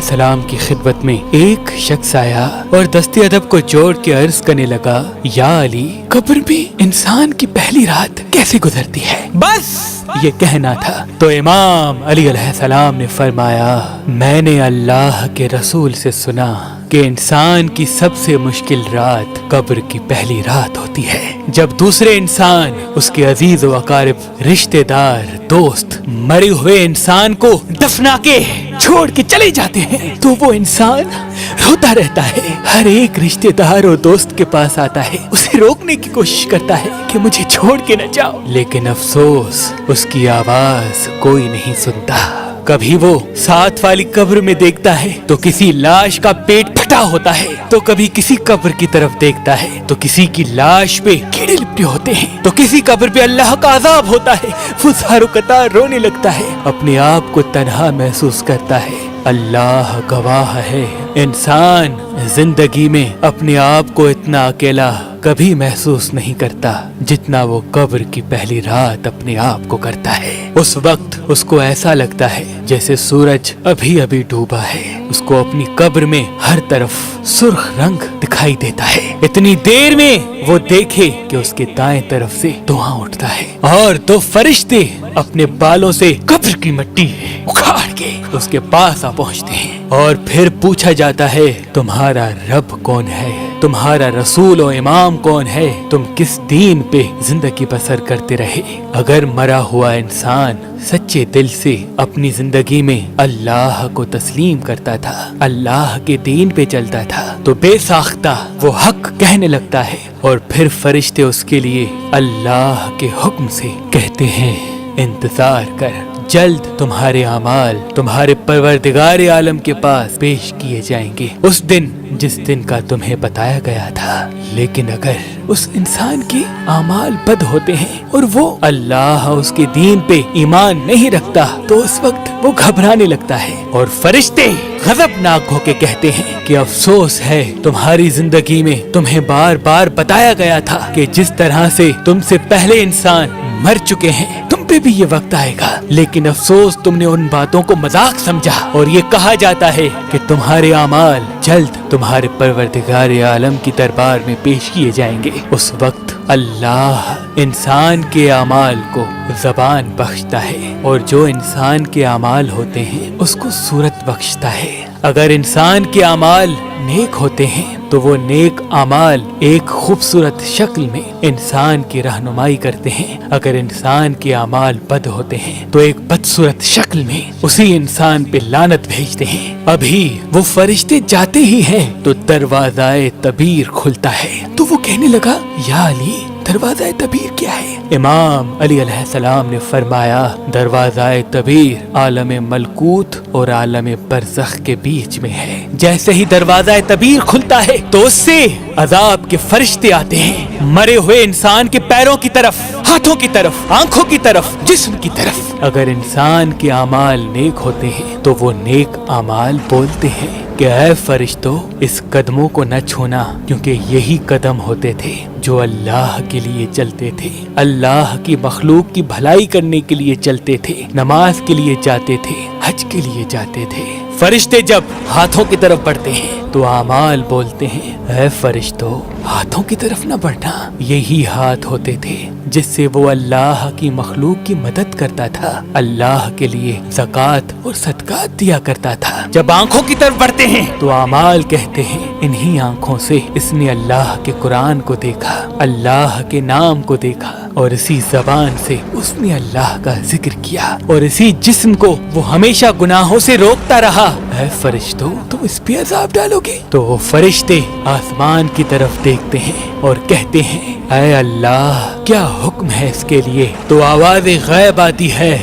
السلام کی خدمت میں ایک شخص آیا اور دست ادب کو جوڑ کے عرض کرنے لگا، یا علی، قبر میں انسان کی پہلی رات کیسے گزرتی ہے؟ بس یہ کہنا تھا تو امام علی علیہ السلام نے فرمایا، میں نے اللہ کے رسول سے سنا کہ انسان کی سب سے مشکل رات قبر کی پہلی رات ہوتی ہے، جب دوسرے انسان، اس کے عزیز و اقارب، رشتہ دار، دوست مرے ہوئے انسان کو دفنا کے چھوڑ کے چلے جاتے ہیں تو وہ انسان روتا رہتا ہے، ہر ایک رشتہ دار اور دوست کے پاس آتا ہے، اسے روکنے کی کوشش کرتا ہے کہ مجھے چھوڑ کے نہ جاؤ، لیکن افسوس اس کی آواز کوئی نہیں سنتا۔ کبھی وہ ساتھ والی قبر میں دیکھتا ہے تو کسی لاش کا پیٹ پھٹا ہوتا ہے، تو کبھی کسی قبر کی طرف دیکھتا ہے تو کسی کی لاش پہ کیڑے لپٹے ہوتے ہیں، تو کسی قبر پہ اللہ کا عذاب ہوتا ہے، وہ زاروں قطار رونے لگتا ہے، اپنے آپ کو تنہا محسوس کرتا ہے۔ اللہ گواہ ہے، انسان زندگی میں اپنے آپ کو اتنا اکیلا کبھی محسوس نہیں کرتا جتنا وہ قبر کی پہلی رات اپنے آپ کو کرتا ہے۔ اس وقت اس کو ایسا لگتا ہے جیسے سورج ابھی ابھی ڈوبا ہے، اس کو اپنی قبر میں ہر طرف سرخ رنگ دکھائی دیتا ہے، اتنی دیر میں وہ دیکھے کہ اس کے دائیں طرف سے دھواں اٹھتا ہے اور دو فرشتے اپنے بالوں سے قبر کی مٹی اکھاڑ کے اس کے پاس آ پہنچتے ہیں، اور پھر پوچھا جاتا ہے، تمہارا رب کون ہے؟ تمہارا رسول و امام کون ہے؟ تم کس دین پہ زندگی بسر کرتے رہے؟ اگر مرا ہوا انسان سچے دل سے اپنی زندگی میں اللہ کو تسلیم کرتا تھا، اللہ کے دین پہ چلتا تھا، تو بے ساختہ وہ حق کہنے لگتا ہے، اور پھر فرشتے اس کے لیے اللہ کے حکم سے کہتے ہیں، انتظار کر، جلد تمہارے اعمال تمہارے پروردگار عالم کے پاس پیش کیے جائیں گے، اس دن جس دن کا تمہیں بتایا گیا تھا۔ لیکن اگر اس انسان کے اعمال بد ہوتے ہیں اور وہ اللہ اس کے دین پہ ایمان نہیں رکھتا تو اس وقت وہ گھبرانے لگتا ہے، اور فرشتے غضبناک ہو کے کہتے ہیں کہ افسوس ہے، تمہاری زندگی میں تمہیں بار بار بتایا گیا تھا کہ جس طرح سے تم سے پہلے انسان مر چکے ہیں تم پہ بھی یہ وقت آئے گا، لیکن افسوس تم نے ان باتوں کو مذاق سمجھا، اور یہ کہا جاتا ہے کہ تمہارے اعمال جلد تمہارے پروردگار عالم کی دربار میں پیش کیے جائیں گے۔ اس وقت اللہ انسان کے اعمال کو زبان بخشتا ہے، اور جو انسان کے اعمال ہوتے ہیں اس کو صورت بخشتا ہے۔ اگر انسان کے اعمال نیک ہوتے ہیں تو وہ نیک اعمال ایک خوبصورت شکل میں انسان کی رہنمائی کرتے ہیں، اگر انسان کے اعمال بد ہوتے ہیں تو ایک بدصورت شکل میں اسی انسان پہ لعنت بھیجتے ہیں۔ ابھی وہ فرشتے جاتے ہی ہیں تو دروازہ تبیر کھلتا ہے، تو وہ کہنے لگا، یا علی، دروازہ تبیر کیا ہے؟ امام علی علیہ السلام نے فرمایا، دروازہ تبیر عالم ملکوت اور عالم برزخ کے بیچ میں ہے، جیسے ہی دروازہ تبیر کھلتا ہے تو اس سے عذاب کے فرشتے آتے ہیں، مرے ہوئے انسان کے پیروں کی طرف، ہاتھوں کی طرف، آنکھوں کی طرف، جسم کی طرف۔ اگر انسان کے اعمال نیک ہوتے ہیں تو وہ نیک اعمال بولتے ہیں کہ اے فرشتوں، اس قدموں کو نہ چھونا، کیونکہ یہی قدم ہوتے تھے جو اللہ کے لیے چلتے تھے، اللہ کی مخلوق کی بھلائی کرنے کے لیے چلتے تھے، نماز کے لیے جاتے تھے، حج کے لیے جاتے تھے۔ فرشتے جب ہاتھوں کی طرف بڑھتے ہیں تو اعمال بولتے ہیں، اے فرشتوں، ہاتھوں کی طرف نہ بڑھنا، یہی ہاتھ ہوتے تھے جس سے وہ اللہ کی مخلوق کی مدد کرتا تھا، اللہ کے لیے زکوٰۃ اور صدقات دیا کرتا تھا۔ جب آنکھوں کی طرف بڑھتے ہیں تو اعمال کہتے ہیں، انہی آنکھوں سے اس نے اللہ کے قرآن کو دیکھا، اللہ کے نام کو دیکھا، اور اسی زبان سے اس نے اللہ کا ذکر کیا، اور اسی جسم کو وہ ہمیشہ گناہوں سے روکتا رہا۔ اے فرشتوں، تم اس پہ عذاب ڈالو گے؟ تو وہ فرشتے آسمان کی طرف دیکھتے ہیں اور کہتے ہیں، اے اللہ، کیا حکم ہے اس کے لیے؟ تو آواز غیب آتی ہے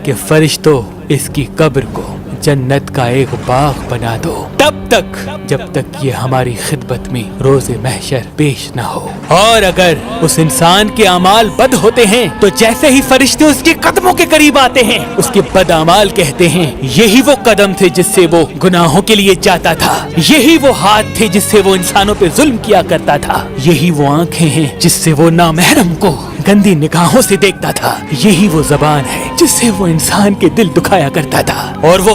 کہ فرشتوں، اس کی قبر کو جنت کا ایک باغ بنا دو، تب تک جب تک یہ ہماری خدمت میں روز محشر پیش نہ ہو۔ اور اگر اس انسان کے اعمال بد ہوتے ہیں تو جیسے ہی فرشتے اس کے قدموں کے قریب آتے ہیں، اس کے بد اعمال کہتے ہیں، یہی وہ قدم تھے جس سے وہ گناہوں کے لیے جاتا تھا، یہی وہ ہاتھ تھے جس سے وہ انسانوں پہ ظلم کیا کرتا تھا، یہی وہ آنکھیں ہیں جس سے وہ نامحرم کو گندی نگاہوں سے دیکھتا تھا، یہی وہ زبان ہے جس سے وہ انسان کے دل دکھایا کرتا تھا۔ اور وہ